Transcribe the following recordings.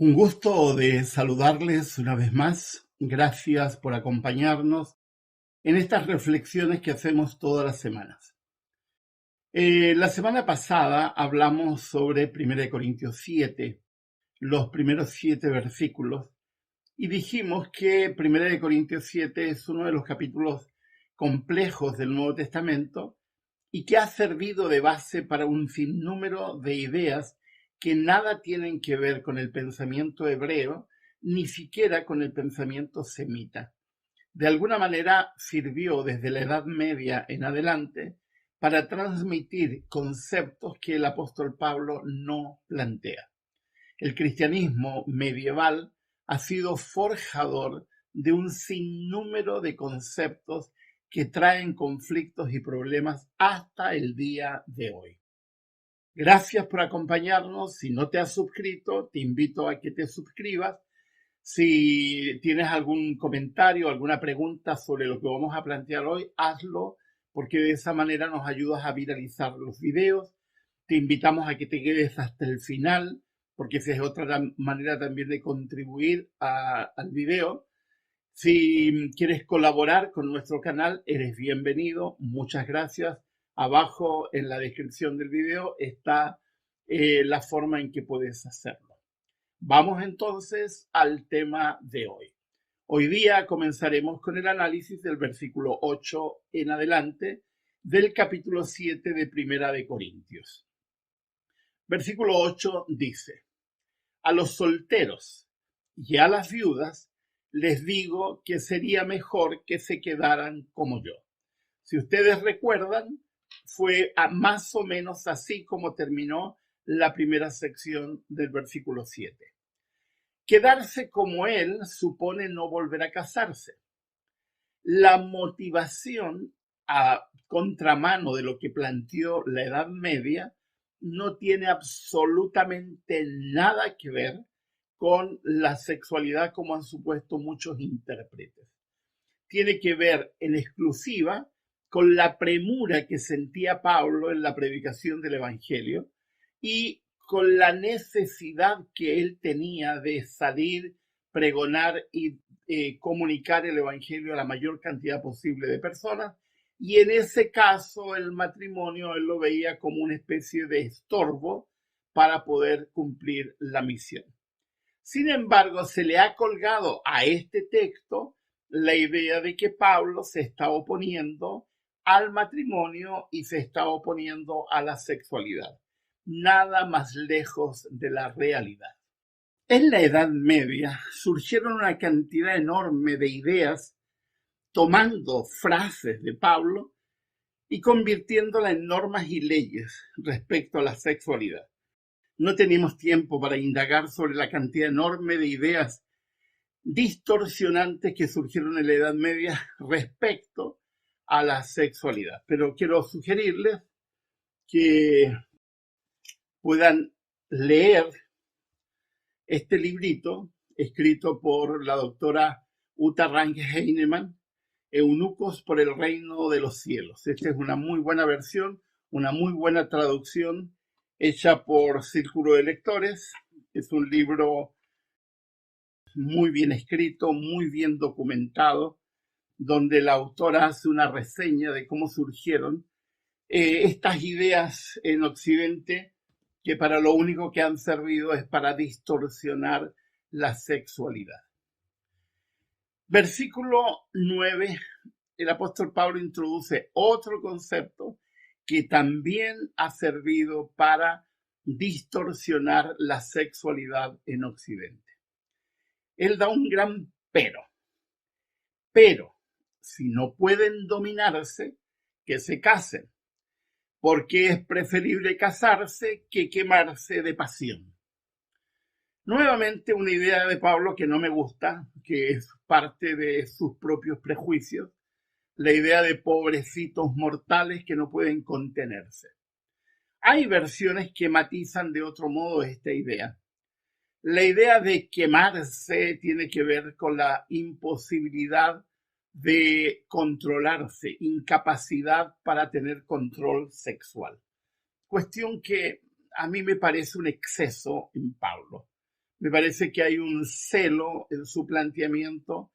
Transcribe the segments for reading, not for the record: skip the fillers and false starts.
Un gusto de saludarles una vez más. Gracias por acompañarnos en estas reflexiones que hacemos todas las semanas. La semana pasada hablamos sobre 1 Corintios 7, los primeros 7 versículos, y dijimos que 1 Corintios 7 es uno de los capítulos complejos del Nuevo Testamento y que ha servido de base para un sinnúmero de ideas que nada tienen que ver con el pensamiento hebreo, ni siquiera con el pensamiento semita. De alguna manera sirvió desde la Edad Media en adelante para transmitir conceptos que el apóstol Pablo no plantea. El cristianismo medieval ha sido forjador de un sinnúmero de conceptos que traen conflictos y problemas hasta el día de hoy. Gracias por acompañarnos. Si no te has suscrito, te invito a que te suscribas. Si tienes algún comentario, alguna pregunta sobre lo que vamos a plantear hoy, hazlo, porque de esa manera nos ayudas a viralizar los videos. Te invitamos a que te quedes hasta el final, porque esa es otra manera también de contribuir al video. Si quieres colaborar con nuestro canal, eres bienvenido. Muchas gracias. Abajo en la descripción del video está la forma en que puedes hacerlo. Vamos entonces al tema de hoy. Hoy día comenzaremos con el análisis del versículo 8 en adelante del capítulo 7 de Primera de Corintios. Versículo 8 dice: a los solteros y a las viudas les digo que sería mejor que se quedaran como yo. Si ustedes recuerdan, fue más o menos así como terminó la primera sección del versículo 7. Quedarse como él supone no volver a casarse. La motivación a contramano de lo que planteó la Edad Media no tiene absolutamente nada que ver con la sexualidad como han supuesto muchos intérpretes. Tiene que ver en exclusiva con la premura que sentía Pablo en la predicación del Evangelio y con la necesidad que él tenía de salir, pregonar y comunicar el Evangelio a la mayor cantidad posible de personas. Y en ese caso el matrimonio él lo veía como una especie de estorbo para poder cumplir la misión. Sin embargo, se le ha colgado a este texto la idea de que Pablo se está oponiendo al matrimonio y se está oponiendo a la sexualidad. Nada más lejos de la realidad. En la Edad Media surgieron una cantidad enorme de ideas tomando frases de Pablo y convirtiéndolas en normas y leyes respecto a la sexualidad. No teníamos tiempo para indagar sobre la cantidad enorme de ideas distorsionantes que surgieron en la Edad Media respecto a la sexualidad. Pero quiero sugerirles que puedan leer este librito escrito por la doctora Uta Rank Heinemann, Eunucos por el Reino de los Cielos. Esta es una muy buena versión, una muy buena traducción hecha por Círculo de Lectores. Es un libro muy bien escrito, muy bien documentado, donde la autora hace una reseña de cómo surgieron estas ideas en Occidente, que para lo único que han servido es para distorsionar la sexualidad. Versículo 9, el apóstol Pablo introduce otro concepto que también ha servido para distorsionar la sexualidad en Occidente. Él da un gran pero. Pero si no pueden dominarse, que se casen, porque es preferible casarse que quemarse de pasión. Nuevamente una idea de Pablo que no me gusta, que es parte de sus propios prejuicios, la idea de pobrecitos mortales que no pueden contenerse. Hay versiones que matizan de otro modo esta idea. La idea de quemarse tiene que ver con la imposibilidad de controlarse, incapacidad para tener control sexual. Cuestión que a mí me parece un exceso en Pablo. Me parece que hay un celo en su planteamiento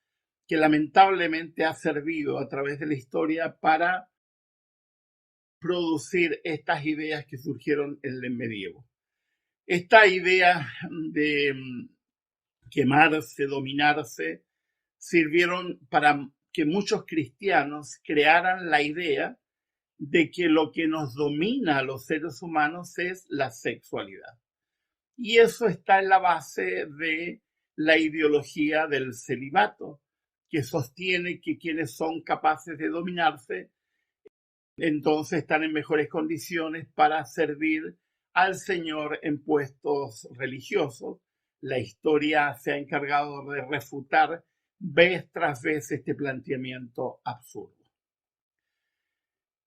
que lamentablemente ha servido a través de la historia para producir estas ideas que surgieron en el medievo. Esta idea de quemarse, dominarse, sirvieron para que muchos cristianos crearan la idea de que lo que nos domina a los seres humanos es la sexualidad. Y eso está en la base de la ideología del celibato, que sostiene que quienes son capaces de dominarse, entonces están en mejores condiciones para servir al Señor en puestos religiosos. La historia se ha encargado de refutar vez tras vez este planteamiento absurdo.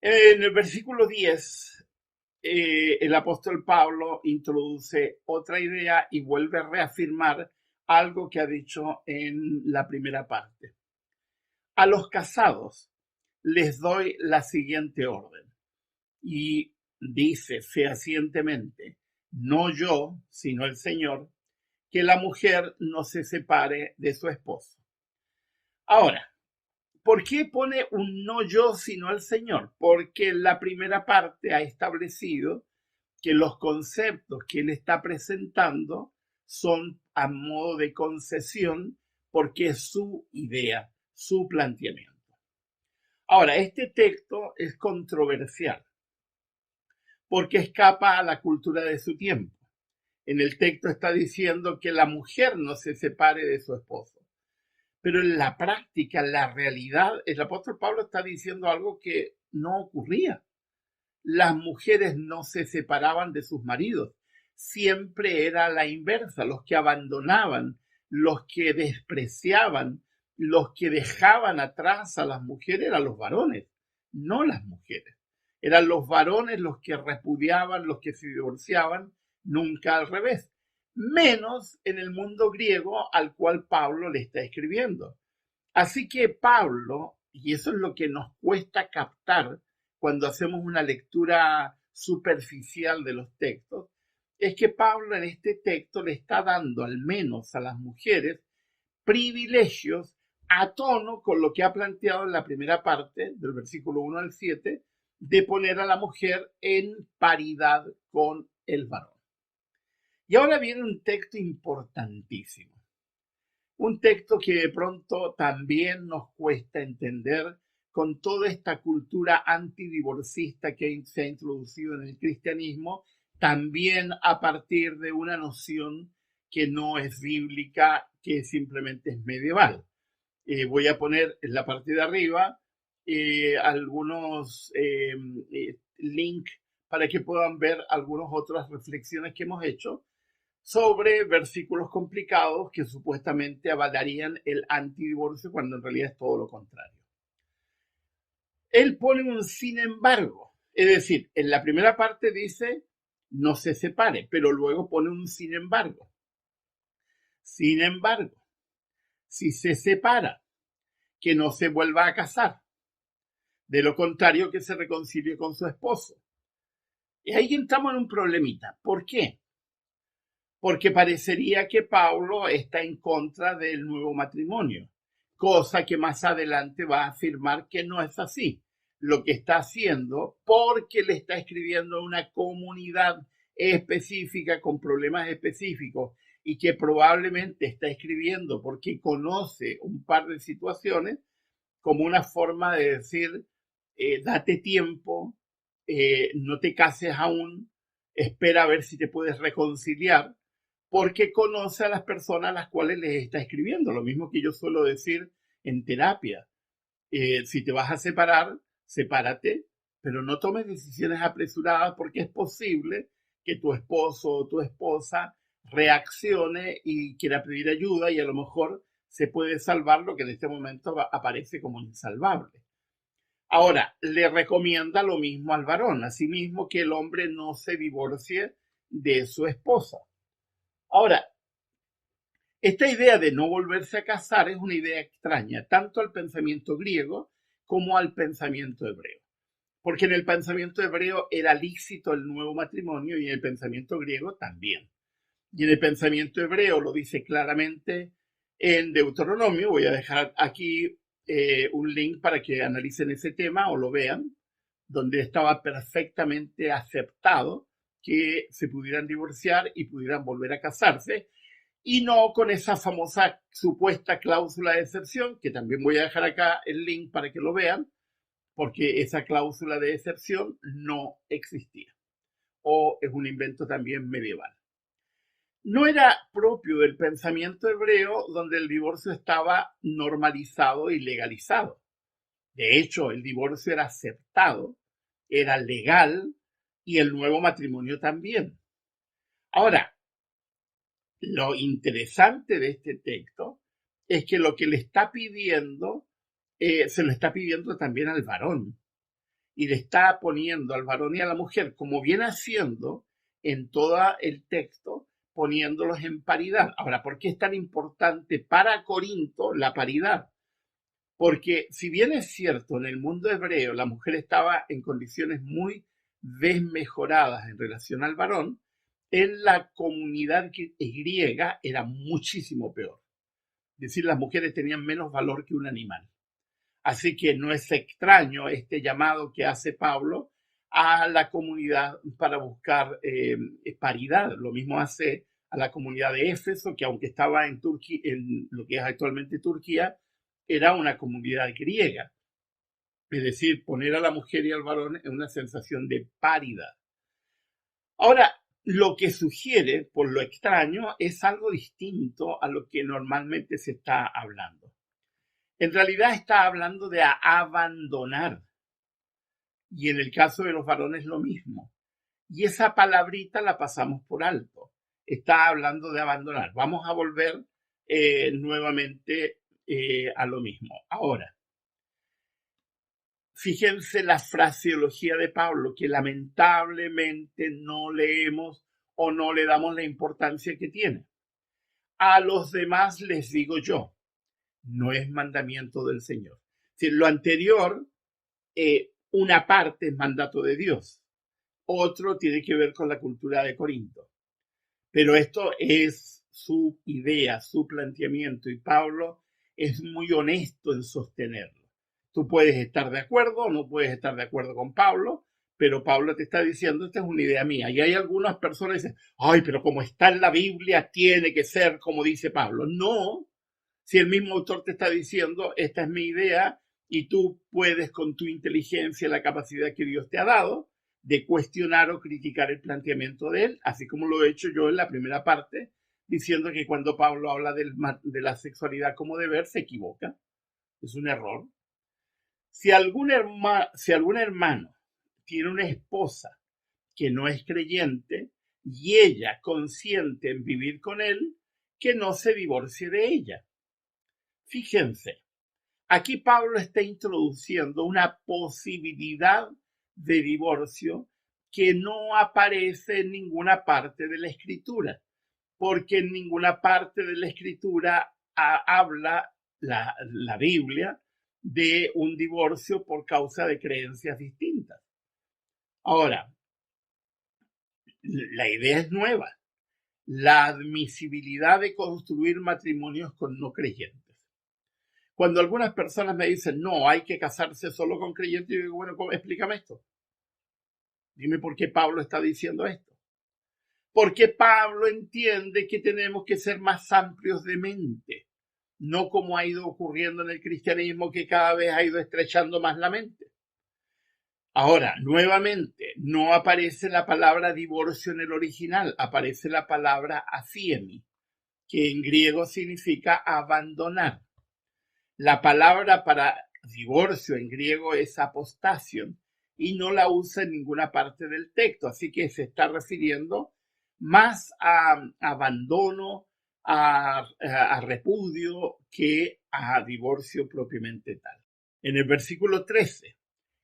En el versículo 10, el apóstol Pablo introduce otra idea y vuelve a reafirmar algo que ha dicho en la primera parte. A los casados les doy la siguiente orden. Y dice fehacientemente, no yo, sino el Señor, que la mujer no se separe de su esposo. Ahora, ¿por qué pone un no yo, sino el Señor? Porque la primera parte ha establecido que los conceptos que él está presentando son a modo de concesión porque es su idea, su planteamiento. Ahora, este texto es controversial porque escapa a la cultura de su tiempo. En el texto está diciendo que la mujer no se separe de su esposo. Pero en la práctica, en la realidad, el apóstol Pablo está diciendo algo que no ocurría. Las mujeres no se separaban de sus maridos. Siempre era la inversa. Los que abandonaban, los que despreciaban, los que dejaban atrás a las mujeres eran los varones, no las mujeres. Eran los varones los que repudiaban, los que se divorciaban, nunca al revés. Menos en el mundo griego al cual Pablo le está escribiendo. Así que Pablo, y eso es lo que nos cuesta captar cuando hacemos una lectura superficial de los textos, es que Pablo en este texto le está dando al menos a las mujeres privilegios a tono con lo que ha planteado en la primera parte del versículo 1 al 7, de poner a la mujer en paridad con el varón. Y ahora viene un texto importantísimo, un texto que de pronto también nos cuesta entender con toda esta cultura antidivorcista que se ha introducido en el cristianismo, también a partir de una noción que no es bíblica, que simplemente es medieval. Voy a poner en la parte de arriba algunos links para que puedan ver algunas otras reflexiones que hemos hecho sobre versículos complicados que supuestamente avalarían el antidivorcio cuando en realidad es todo lo contrario. Él pone un sin embargo, es decir, en la primera parte dice no se separe, pero luego pone un sin embargo. Sin embargo, si se separa, que no se vuelva a casar. De lo contrario, que se reconcilie con su esposo. Y ahí entramos en un problemita. ¿Por qué? Porque parecería que Pablo está en contra del nuevo matrimonio, cosa que más adelante va a afirmar que no es así. Lo que está haciendo, porque le está escribiendo a una comunidad específica con problemas específicos y que probablemente está escribiendo porque conoce un par de situaciones, como una forma de decir, date tiempo, no te cases aún, espera a ver si te puedes reconciliar, porque conoce a las personas a las cuales les está escribiendo. Lo mismo que yo suelo decir en terapia. Si te vas a separar, sepárate, pero no tomes decisiones apresuradas porque es posible que tu esposo o tu esposa reaccione y quiera pedir ayuda y a lo mejor se puede salvar lo que en este momento aparece como insalvable. Ahora, le recomienda lo mismo al varón, asimismo que el hombre no se divorcie de su esposa. Ahora, esta idea de no volverse a casar es una idea extraña, tanto al pensamiento griego como al pensamiento hebreo. Porque en el pensamiento hebreo era lícito el nuevo matrimonio y en el pensamiento griego también. Y en el pensamiento hebreo lo dice claramente en Deuteronomio. Voy a dejar aquí un link para que analicen ese tema o lo vean, donde estaba perfectamente aceptado que se pudieran divorciar y pudieran volver a casarse, y no con esa famosa supuesta cláusula de excepción, que también voy a dejar acá el link para que lo vean, porque esa cláusula de excepción no existía, o es un invento también medieval. No era propio del pensamiento hebreo donde el divorcio estaba normalizado y legalizado. De hecho, el divorcio era aceptado, era legal y el nuevo matrimonio también. Ahora, lo interesante de este texto es que lo que le está pidiendo, se lo está pidiendo también al varón, y le está poniendo al varón y a la mujer, como viene haciendo en todo el texto, poniéndolos en paridad. Ahora, ¿por qué es tan importante para Corinto la paridad? Porque si bien es cierto, en el mundo hebreo la mujer estaba en condiciones muy desmejoradas en relación al varón, en la comunidad griega era muchísimo peor. Es decir, las mujeres tenían menos valor que un animal. Así que no es extraño este llamado que hace Pablo a la comunidad para buscar paridad. Lo mismo hace a la comunidad de Éfeso, que aunque estaba en Turquía, en lo que es actualmente Turquía, era una comunidad griega. Es decir, poner a la mujer y al varón en una sensación de paridad. Ahora, lo que sugiere, por lo extraño, es algo distinto a lo que normalmente se está hablando. En realidad está hablando de abandonar. Y en el caso de los varones lo mismo. Y esa palabrita la pasamos por alto. Está hablando de abandonar. Vamos a volver nuevamente a lo mismo. Ahora, fíjense la fraseología de Pablo, que lamentablemente no leemos o no le damos la importancia que tiene. A los demás les digo yo, no es mandamiento del Señor. Si lo anterior, una parte es mandato de Dios, otro tiene que ver con la cultura de Corinto. Pero esto es su idea, su planteamiento, y Pablo es muy honesto en sostenerlo. Tú puedes estar de acuerdo o no puedes estar de acuerdo con Pablo, pero Pablo te está diciendo, esta es una idea mía. Y hay algunas personas que dicen, ay, pero como está en la Biblia, tiene que ser como dice Pablo. No, si el mismo autor te está diciendo, esta es mi idea, y tú puedes con tu inteligencia, la capacidad que Dios te ha dado, de cuestionar o criticar el planteamiento de él, así como lo he hecho yo en la primera parte, diciendo que cuando Pablo habla de la sexualidad como deber, se equivoca. Es un error. Si algún hermano tiene una esposa que no es creyente y ella consiente en vivir con él, que no se divorcie de ella. Fíjense, aquí Pablo está introduciendo una posibilidad de divorcio que no aparece en ninguna parte de la escritura, porque en ninguna parte de la escritura habla la Biblia de un divorcio por causa de creencias distintas. Ahora, la idea es nueva, la admisibilidad de construir matrimonios con no creyentes. Cuando algunas personas me dicen, no, hay que casarse solo con creyentes, yo digo, bueno, explícame esto. Dime por qué Pablo está diciendo esto. Porque Pablo entiende que tenemos que ser más amplios de mente, no como ha ido ocurriendo en el cristianismo, que cada vez ha ido estrechando más la mente. Ahora, nuevamente, no aparece la palabra divorcio en el original, aparece la palabra afiemi, que en griego significa abandonar. La palabra para divorcio en griego es apostasion y no la usa en ninguna parte del texto, así que se está refiriendo más a abandono, a repudio, que a divorcio propiamente tal. En el versículo 13,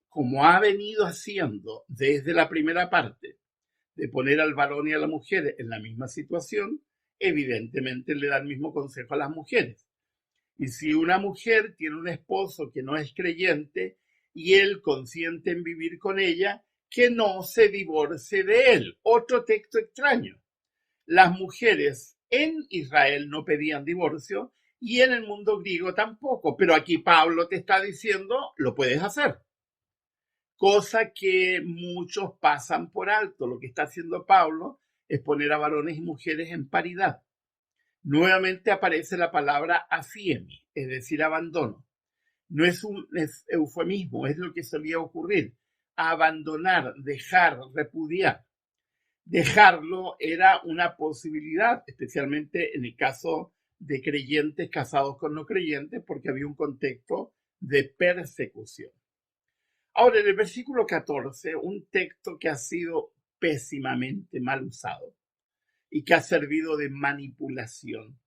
como ha venido haciendo desde la primera parte, de poner al varón y a la mujer en la misma situación, evidentemente le da el mismo consejo a las mujeres. Y si una mujer tiene un esposo que no es creyente y él consiente en vivir con ella, que no se divorcie de él. Otro texto extraño. Las mujeres en Israel no pedían divorcio y en el mundo griego tampoco, pero aquí Pablo te está diciendo, lo puedes hacer. Cosa que muchos pasan por alto. Lo que está haciendo Pablo es poner a varones y mujeres en paridad. Nuevamente aparece la palabra afiemi, es decir, abandono. No es un eufemismo, es lo que solía ocurrir. Abandonar, dejar, repudiar. Dejarlo era una posibilidad, especialmente en el caso de creyentes casados con no creyentes, porque había un contexto de persecución. Ahora, en el versículo 14, un texto que ha sido pésimamente mal usado y que ha servido de manipulación,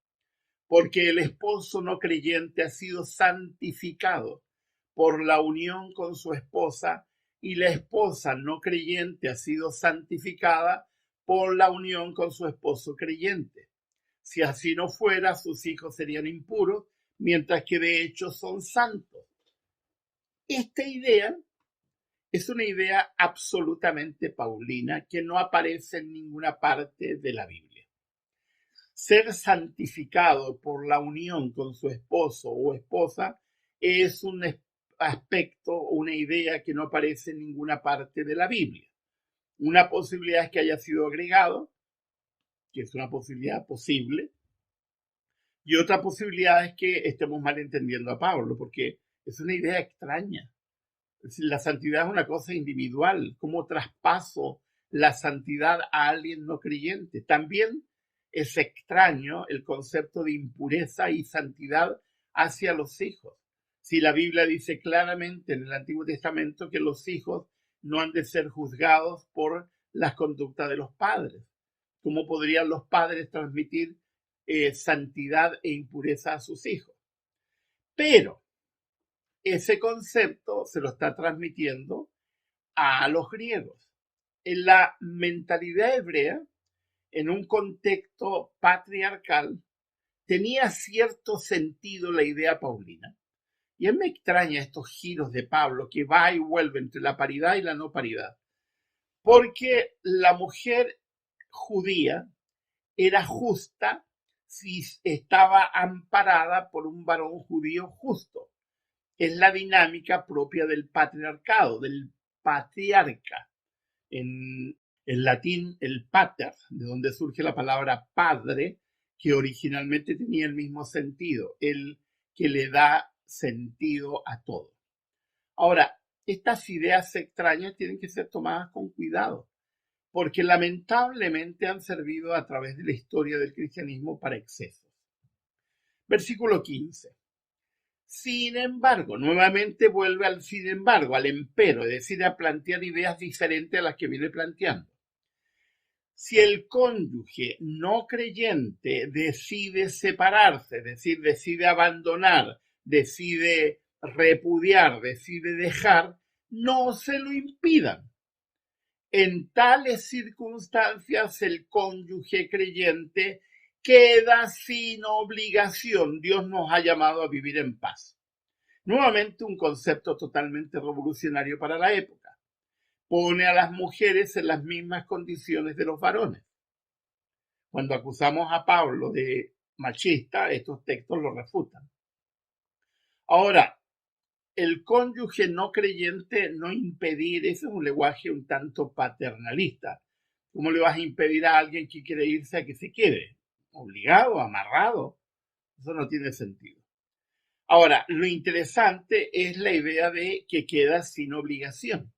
porque el esposo no creyente ha sido santificado por la unión con su esposa y la esposa no creyente ha sido santificada por la unión con su esposo creyente. Si así no fuera, sus hijos serían impuros, mientras que de hecho son santos. Esta idea es una idea absolutamente paulina que no aparece en ninguna parte de la Biblia. Ser santificado por la unión con su esposo o esposa es un aspecto, una idea que no aparece en ninguna parte de la Biblia. Una posibilidad es que haya sido agregado, que es una posibilidad posible, y otra posibilidad es que estemos malentendiendo a Pablo, porque es una idea extraña. La santidad es una cosa individual. ¿Cómo traspaso la santidad a alguien no creyente? También es extraño el concepto de impureza y santidad hacia los hijos. Si la Biblia dice claramente en el Antiguo Testamento que los hijos no han de ser juzgados por las conductas de los padres, ¿cómo podrían los padres transmitir santidad e impureza a sus hijos? Pero ese concepto se lo está transmitiendo a los griegos. En la mentalidad hebrea, en un contexto patriarcal, tenía cierto sentido la idea paulina. Y a mí me extraña estos giros de Pablo que va y vuelve entre la paridad y la no paridad. Porque la mujer judía era justa si estaba amparada por un varón judío justo. Es la dinámica propia del patriarcado, del patriarca. En latín, el pater, de donde surge la palabra padre, que originalmente tenía el mismo sentido, el que le da sentido a todo. Ahora, estas ideas extrañas tienen que ser tomadas con cuidado, porque lamentablemente han servido a través de la historia del cristianismo para excesos. Versículo 15. Sin embargo, nuevamente vuelve al sin embargo, al empero, es decir, a plantear ideas diferentes a las que viene planteando. Si el cónyuge no creyente decide separarse, es decir, decide abandonar, decide repudiar, decide dejar, no se lo impidan. En tales circunstancias, el cónyuge creyente queda sin obligación. Dios nos ha llamado a vivir en paz. Nuevamente un concepto totalmente revolucionario para la época. Pone a las mujeres en las mismas condiciones de los varones. Cuando acusamos a Pablo de machista, estos textos lo refutan. Ahora, el cónyuge no creyente no impedir, ese es un lenguaje un tanto paternalista. ¿Cómo le vas a impedir a alguien que quiere irse a que se quede? Obligado, amarrado. Eso no tiene sentido. Ahora, lo interesante es la idea de que queda sin obligación.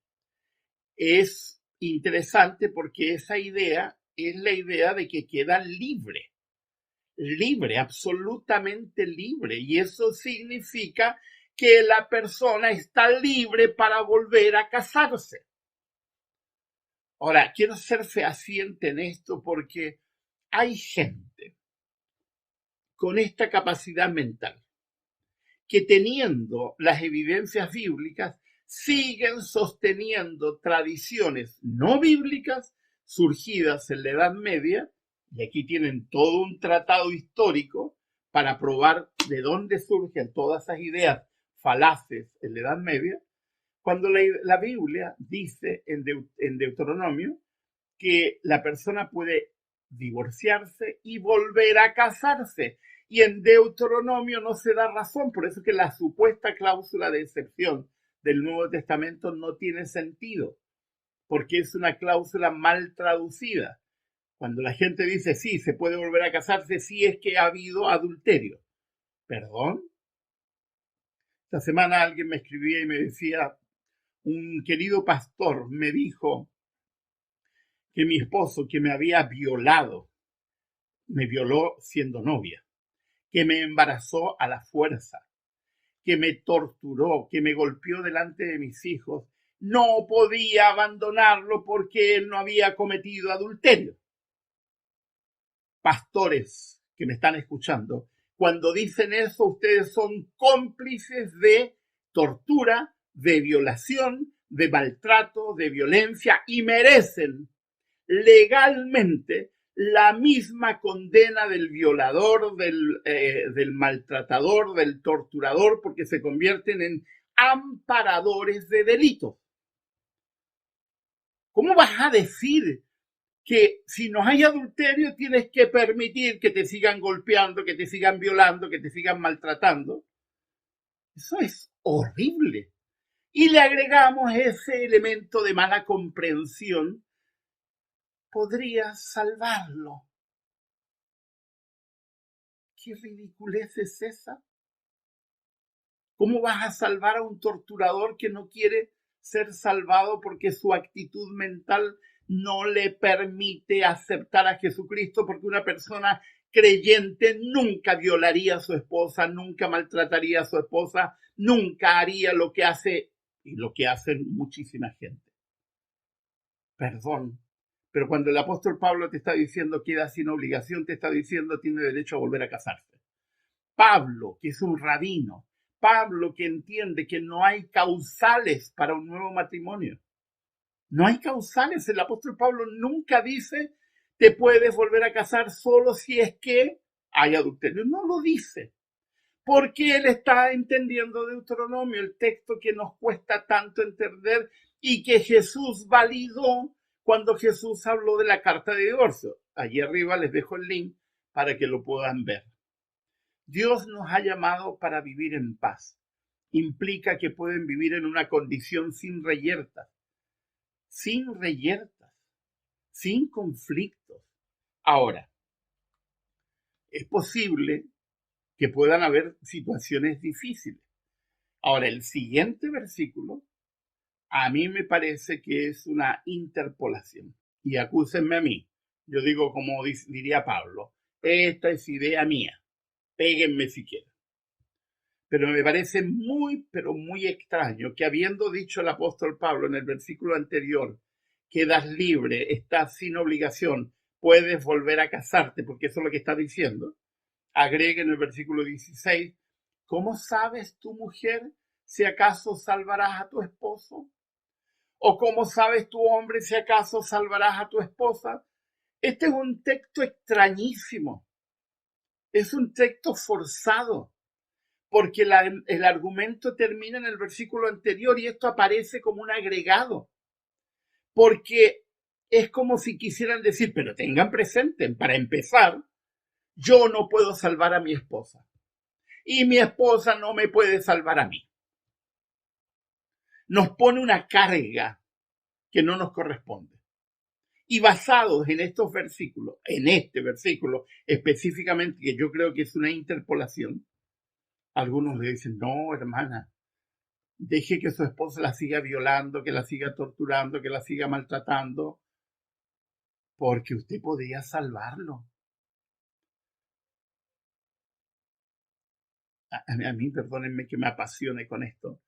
Es interesante porque esa idea es la idea de que queda libre, absolutamente libre. Y eso significa que la persona está libre para volver a casarse. Ahora, quiero ser fehaciente en esto porque hay gente con esta capacidad mental que teniendo las evidencias bíblicas siguen sosteniendo tradiciones no bíblicas surgidas en la Edad Media, y aquí tienen todo un tratado histórico para probar de dónde surgen todas esas ideas falaces en la Edad Media, cuando la Biblia dice en Deuteronomio que la persona puede divorciarse y volver a casarse. Y en Deuteronomio no se da razón, por eso que la supuesta cláusula de excepción del Nuevo Testamento no tiene sentido, porque es una cláusula mal traducida. Cuando la gente dice sí, se puede volver a casarse si es que ha habido adulterio. ¿Perdón? Esta semana alguien me escribía y me decía, un querido pastor me dijo que mi esposo, que me había violado, me violó siendo novia, que me embarazó a la fuerza, que me torturó, que me golpeó delante de mis hijos, no podía abandonarlo porque él no había cometido adulterio. Pastores que me están escuchando, cuando dicen eso, ustedes son cómplices de tortura, de violación, de maltrato, de violencia y merecen legalmente la misma condena del violador, del maltratador, del torturador, porque se convierten en amparadores de delitos. ¿Cómo vas a decir que si no hay adulterio tienes que permitir que te sigan golpeando, que te sigan violando, que te sigan maltratando? Eso es horrible. Y le agregamos ese elemento de mala comprensión, podría salvarlo. ¿Qué ridiculez es esa? ¿Cómo vas a salvar a un torturador que no quiere ser salvado porque su actitud mental no le permite aceptar a Jesucristo? Porque una persona creyente nunca violaría a su esposa, nunca maltrataría a su esposa, nunca haría lo que hace y lo que hacen muchísima gente. Perdón, pero cuando el apóstol Pablo te está diciendo queda sin obligación, te está diciendo tiene derecho a volver a casarse. Pablo, que es un rabino, Pablo que entiende que no hay causales para un nuevo matrimonio. No hay causales. El apóstol Pablo nunca dice te puedes volver a casar solo si es que hay adulterio. No lo dice. Porque él está entendiendo Deuteronomio, el texto que nos cuesta tanto entender y que Jesús validó cuando Jesús habló de la carta de divorcio. Allí arriba les dejo el link para que lo puedan ver. Dios nos ha llamado para vivir en paz. Implica que pueden vivir en una condición sin reyertas, sin conflictos. Ahora, es posible que puedan haber situaciones difíciles. Ahora, el siguiente versículo a mí me parece que es una interpolación. Y acúsenme a mí. Yo digo como diría Pablo, esta es idea mía. Péguenme si quieren. Pero me parece pero muy extraño que habiendo dicho el apóstol Pablo en el versículo anterior, quedas libre, estás sin obligación, puedes volver a casarte, porque eso es lo que está diciendo, agregue en el versículo 16, ¿cómo sabes tu mujer si acaso salvarás a tu esposo? ¿O cómo sabes tu hombre si acaso salvarás a tu esposa? Este es un texto extrañísimo, es un texto forzado, porque el argumento termina en el versículo anterior y esto aparece como un agregado, porque es como si quisieran decir, pero tengan presente, para empezar, yo no puedo salvar a mi esposa y mi esposa no me puede salvar a mí. Nos pone una carga que no nos corresponde. Y basados en estos versículos, en este versículo específicamente, que yo creo que es una interpolación, algunos le dicen, no, hermana, deje que su esposa la siga violando, que la siga torturando, que la siga maltratando, porque usted podría salvarlo. A mí, perdónenme que me apasione con esto,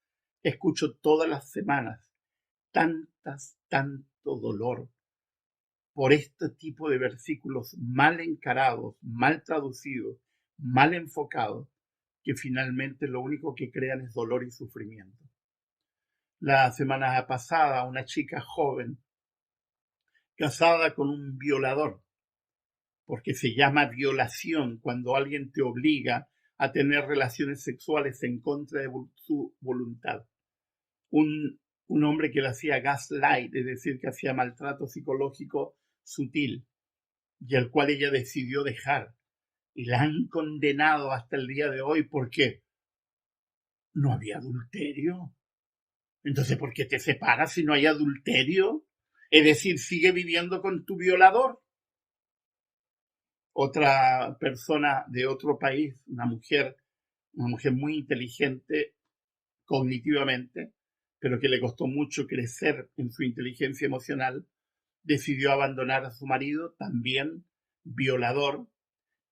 escucho todas las semanas tanto dolor por este tipo de versículos mal encarados, mal traducidos, mal enfocados, que finalmente lo único que crean es dolor y sufrimiento. La semana pasada, una chica joven, casada con un violador, porque se llama violación cuando alguien te obliga a tener relaciones sexuales en contra de su voluntad. Un hombre que le hacía gaslight, es decir, que hacía maltrato psicológico sutil. y al cual ella decidió dejar. Y la han condenado hasta el día de hoy porque no había adulterio. Entonces, ¿por qué te separas si no hay adulterio? Es decir, sigue viviendo con tu violador. Otra persona de otro país, una mujer muy inteligente cognitivamente, pero que le costó mucho crecer en su inteligencia emocional, decidió abandonar a su marido, también violador,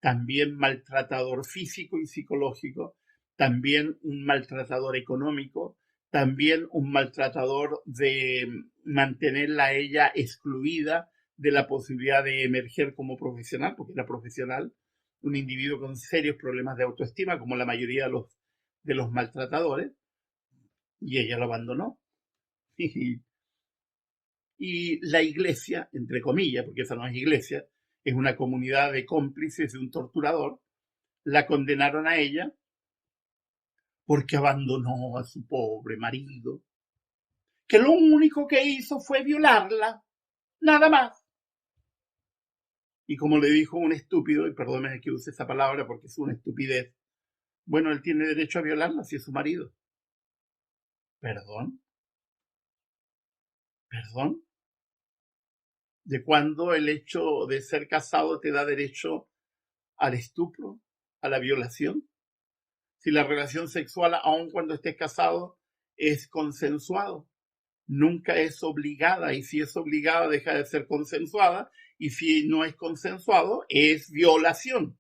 también maltratador físico y psicológico, también un maltratador económico, también un maltratador de mantenerla a ella excluida de la posibilidad de emerger como profesional, porque era profesional, un individuo con serios problemas de autoestima, como la mayoría de los maltratadores, y ella lo abandonó. Y la iglesia, entre comillas, porque esa no es iglesia, es una comunidad de cómplices de un torturador, la condenaron a ella porque abandonó a su pobre marido, que lo único que hizo fue violarla, nada más. Y como le dijo un estúpido, y perdóneme que use esa palabra porque es una estupidez, bueno, él tiene derecho a violarla si es su marido. ¿Perdón? ¿Perdón? ¿De cuándo el hecho de ser casado te da derecho al estupro, a la violación? Si la relación sexual, aun cuando estés casado, es consensuado, nunca es obligada, y si es obligada deja de ser consensuada, y si no es consensuado es violación.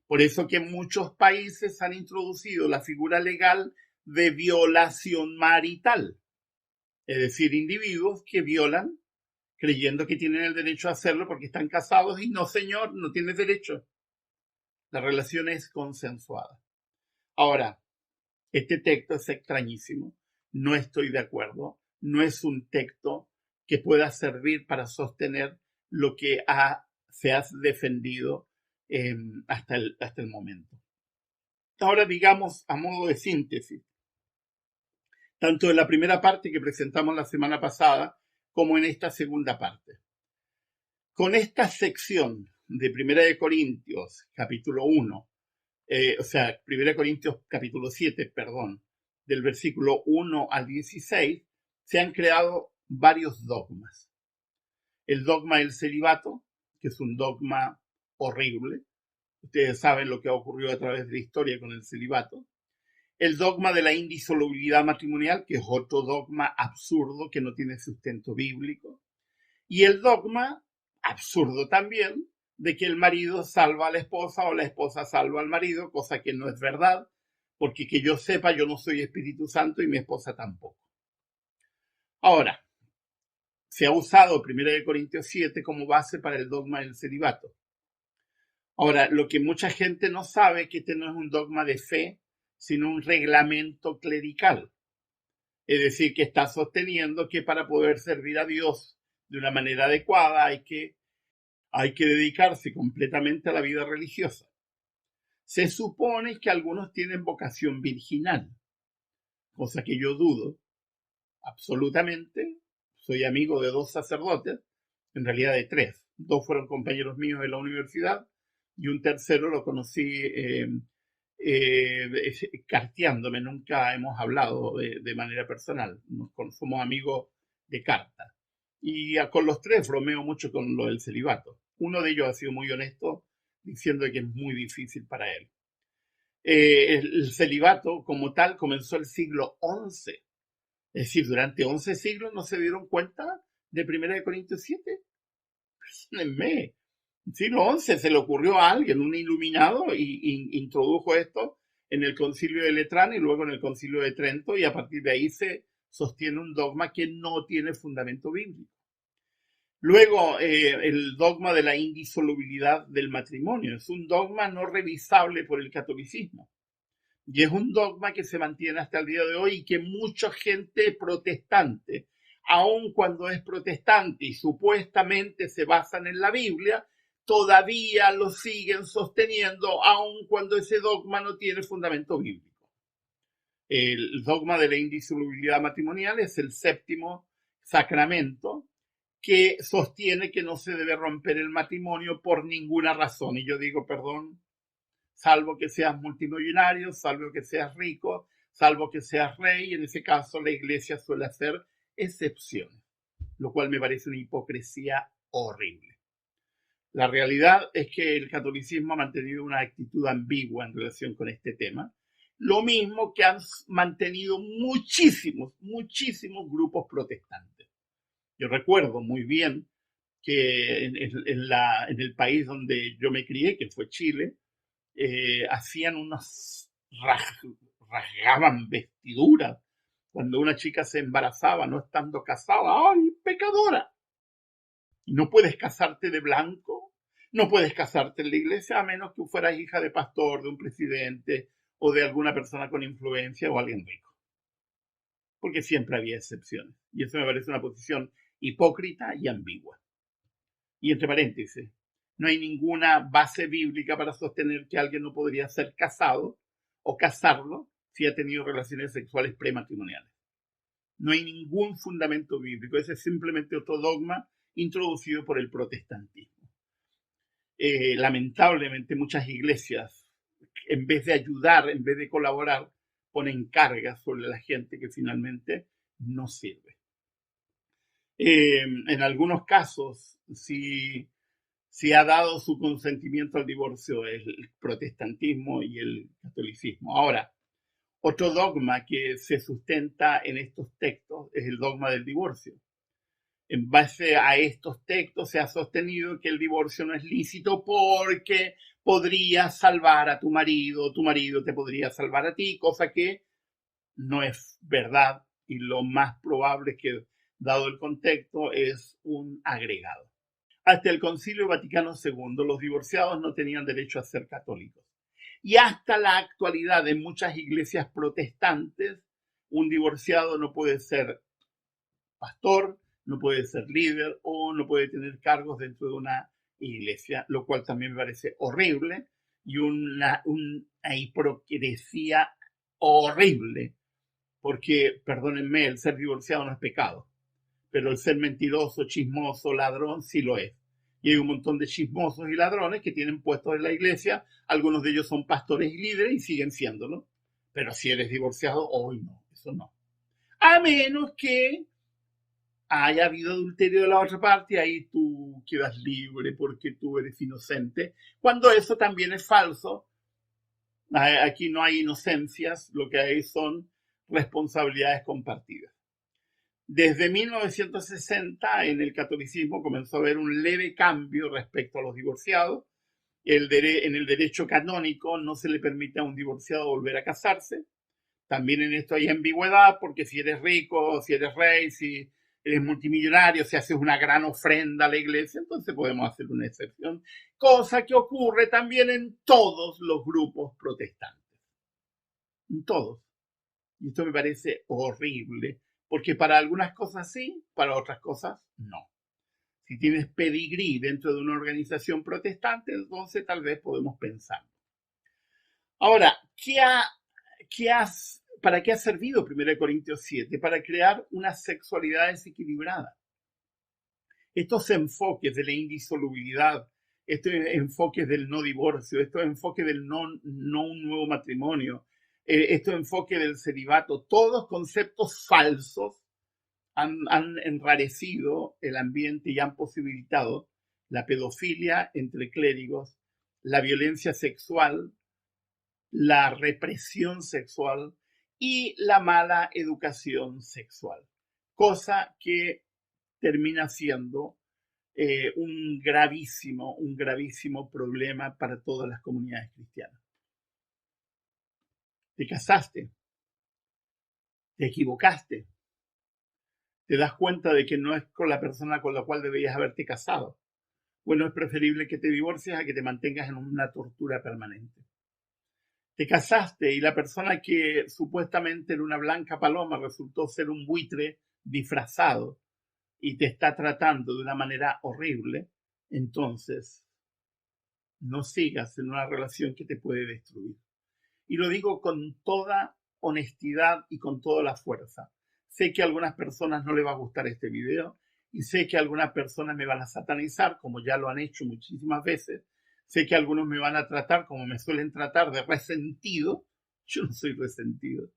Por eso que muchos países han introducido la figura legal de violación marital, es decir, individuos que violan creyendo que tienen el derecho a hacerlo porque están casados, y no, señor, no tienes derecho. La relación es consensuada. Ahora, este texto es extrañísimo, no estoy de acuerdo, no es un texto que pueda servir para sostener lo que se ha defendido hasta el momento. Ahora, digamos, a modo de síntesis, tanto en la primera parte que presentamos la semana pasada como en esta segunda parte. Con esta sección de 1 Corintios, capítulo 1, 1 Corintios capítulo 7, perdón, del versículo 1 al 16, se han creado varios dogmas. El dogma del celibato, que es un dogma horrible. Ustedes saben lo que ha ocurrido a través de la historia con el celibato. El dogma de la indisolubilidad matrimonial, que es otro dogma absurdo que no tiene sustento bíblico. Y el dogma, absurdo también, de que el marido salva a la esposa o la esposa salva al marido, cosa que no es verdad, porque que yo sepa, yo no soy Espíritu Santo y mi esposa tampoco. Ahora, se ha usado 1 Corintios 7 como base para el dogma del celibato. Ahora, lo que mucha gente no sabe es que este no es un dogma de fe, sino un reglamento clerical. Es decir, que está sosteniendo que para poder servir a Dios de una manera adecuada hay que dedicarse completamente a la vida religiosa. Se supone que algunos tienen vocación virginal, cosa que yo dudo absolutamente. Soy amigo de 2 sacerdotes, en realidad de 3. 2 fueron compañeros míos de la universidad y un tercero lo conocí carteándome. Nunca hemos hablado de manera personal, somos amigos de carta. Y con los 3 bromeo mucho con lo del celibato. Uno de ellos ha sido muy honesto diciendo que es muy difícil para él. El celibato como tal comenzó el siglo XI. Es decir, durante 11 siglos no se dieron cuenta de 1 Corintios 7. Perdónenme. Siglo XI se le ocurrió a alguien, un iluminado, y introdujo esto en el concilio de Letrán y luego en el concilio de Trento, y a partir de ahí se sostiene un dogma que no tiene fundamento bíblico. Luego, el dogma de la indisolubilidad del matrimonio es un dogma no revisable por el catolicismo. Y es un dogma que se mantiene hasta el día de hoy y que mucha gente protestante, aun cuando es protestante y supuestamente se basan en la Biblia, todavía lo siguen sosteniendo, aun cuando ese dogma no tiene fundamento bíblico. El dogma de la indisolubilidad matrimonial es el 7º sacramento, que sostiene que no se debe romper el matrimonio por ninguna razón. Y yo digo, perdón, salvo que seas multimillonario, salvo que seas rico, salvo que seas rey. En ese caso, la iglesia suele hacer excepciones, lo cual me parece una hipocresía horrible. La realidad es que el catolicismo ha mantenido una actitud ambigua en relación con este tema, lo mismo que han mantenido muchísimos grupos protestantes. Yo recuerdo muy bien que en el país donde yo me crié, que fue Chile, hacían rasgaban vestiduras cuando una chica se embarazaba no estando casada. ¡Ay, pecadora! No puedes casarte de blanco, no puedes casarte en la iglesia a menos que fueras hija de pastor, de un presidente o de alguna persona con influencia o alguien rico. Porque siempre había excepciones. Y eso me parece una posición hipócrita y ambigua. Y entre paréntesis, no hay ninguna base bíblica para sostener que alguien no podría ser casado o casarlo si ha tenido relaciones sexuales prematrimoniales. No hay ningún fundamento bíblico. Ese es simplemente otro dogma introducido por el protestantismo. Lamentablemente muchas iglesias, en vez de ayudar, en vez de colaborar, ponen cargas sobre la gente que finalmente no sirve. En algunos casos, si ha dado su consentimiento al divorcio el protestantismo y el catolicismo. Ahora, otro dogma que se sustenta en estos textos es el dogma del divorcio. En base a estos textos se ha sostenido que el divorcio no es lícito porque podría salvar a tu marido te podría salvar a ti, cosa que no es verdad y lo más probable es que, dado el contexto, es un agregado. Hasta el Concilio Vaticano II, los divorciados no tenían derecho a ser católicos. Y hasta la actualidad, en muchas iglesias protestantes, un divorciado no puede ser pastor, no puede ser líder o no puede tener cargos dentro de una iglesia, lo cual también me parece horrible y una hipocresía horrible, porque, perdónenme, el ser divorciado no es pecado, pero el ser mentiroso, chismoso, ladrón, sí lo es. Y hay un montón de chismosos y ladrones que tienen puestos en la iglesia, algunos de ellos son pastores y líderes y siguen siéndolo. Pero si eres divorciado, hoy no, eso no. A menos que haya habido adulterio de la otra parte, ahí tú quedas libre porque tú eres inocente. Cuando eso también es falso, aquí no hay inocencias, lo que hay son responsabilidades compartidas. Desde 1960 en el catolicismo comenzó a haber un leve cambio respecto a los divorciados. En el derecho canónico no se le permite a un divorciado volver a casarse. También en esto hay ambigüedad porque si eres rico, si eres rey, si eres multimillonario, si haces una gran ofrenda a la iglesia, entonces podemos hacer una excepción. Cosa que ocurre también en todos los grupos protestantes. En todos. Y esto me parece horrible, porque para algunas cosas sí, para otras cosas no. Si tienes pedigrí dentro de una organización protestante, entonces tal vez podemos pensar. Ahora, ¿para qué ha servido 1 Corintios 7? Para crear una sexualidad desequilibrada. Estos enfoques de la indisolubilidad, estos enfoques del no divorcio, estos enfoques del no un nuevo matrimonio, estos enfoques del celibato, todos conceptos falsos han enrarecido el ambiente y han posibilitado la pedofilia entre clérigos, la violencia sexual, la represión sexual y la mala educación sexual, cosa que termina siendo un gravísimo problema para todas las comunidades cristianas. Te casaste, te equivocaste, te das cuenta de que no es con la persona con la cual deberías haberte casado. Bueno, es preferible que te divorcies a que te mantengas en una tortura permanente. Te casaste y la persona que supuestamente era una blanca paloma resultó ser un buitre disfrazado y te está tratando de una manera horrible, entonces no sigas en una relación que te puede destruir. Y lo digo con toda honestidad y con toda la fuerza. Sé que a algunas personas no les va a gustar este video Y sé que algunas personas me van a satanizar, como ya lo han hecho muchísimas veces. Sé que algunos me van a tratar como me suelen tratar, de resentido. Yo no soy resentido.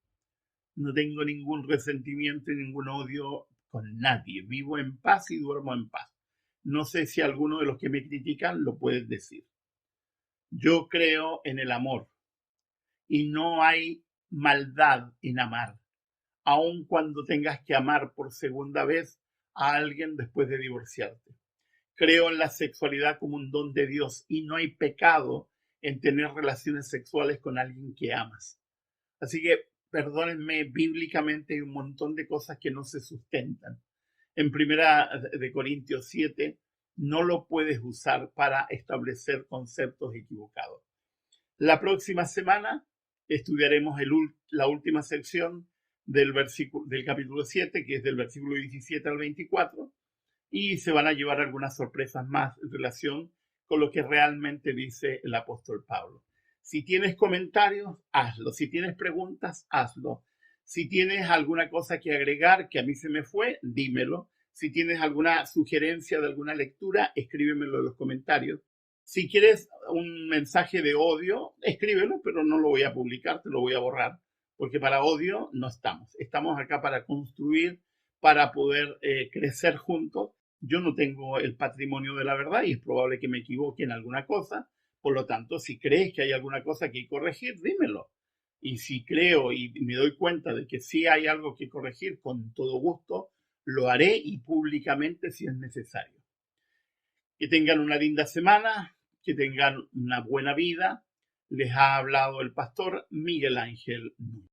No tengo ningún resentimiento y ningún odio con nadie. Vivo en paz y duermo en paz. No sé si alguno de los que me critican lo puede decir. Yo creo en el amor y no hay maldad en amar, aun cuando tengas que amar por segunda vez a alguien después de divorciarte. Creo en la sexualidad como un don de Dios y no hay pecado en tener relaciones sexuales con alguien que amas. Así que, perdónenme, bíblicamente hay un montón de cosas que no se sustentan. En primera de Corintios 7, no lo puedes usar para establecer conceptos equivocados. La próxima semana estudiaremos la última sección del capítulo 7, que es del versículo 17 al 24, y se van a llevar algunas sorpresas más en relación con lo que realmente dice el apóstol Pablo. Si tienes comentarios, hazlo. Si tienes preguntas, hazlo. Si tienes alguna cosa que agregar que a mí se me fue, dímelo. Si tienes alguna sugerencia de alguna lectura, escríbemelo en los comentarios. Si quieres un mensaje de odio, escríbelo, pero no lo voy a publicar, te lo voy a borrar, porque para odio no estamos. Estamos acá para construir, para poder crecer juntos. Yo no tengo el patrimonio de la verdad y es probable que me equivoque en alguna cosa. Por lo tanto, si crees que hay alguna cosa que corregir, dímelo. Y si creo y me doy cuenta de que sí hay algo que corregir, con todo gusto, lo haré y públicamente si es necesario. Que tengan una linda semana, que tengan una buena vida. Les ha hablado el pastor Miguel Ángel Núñez.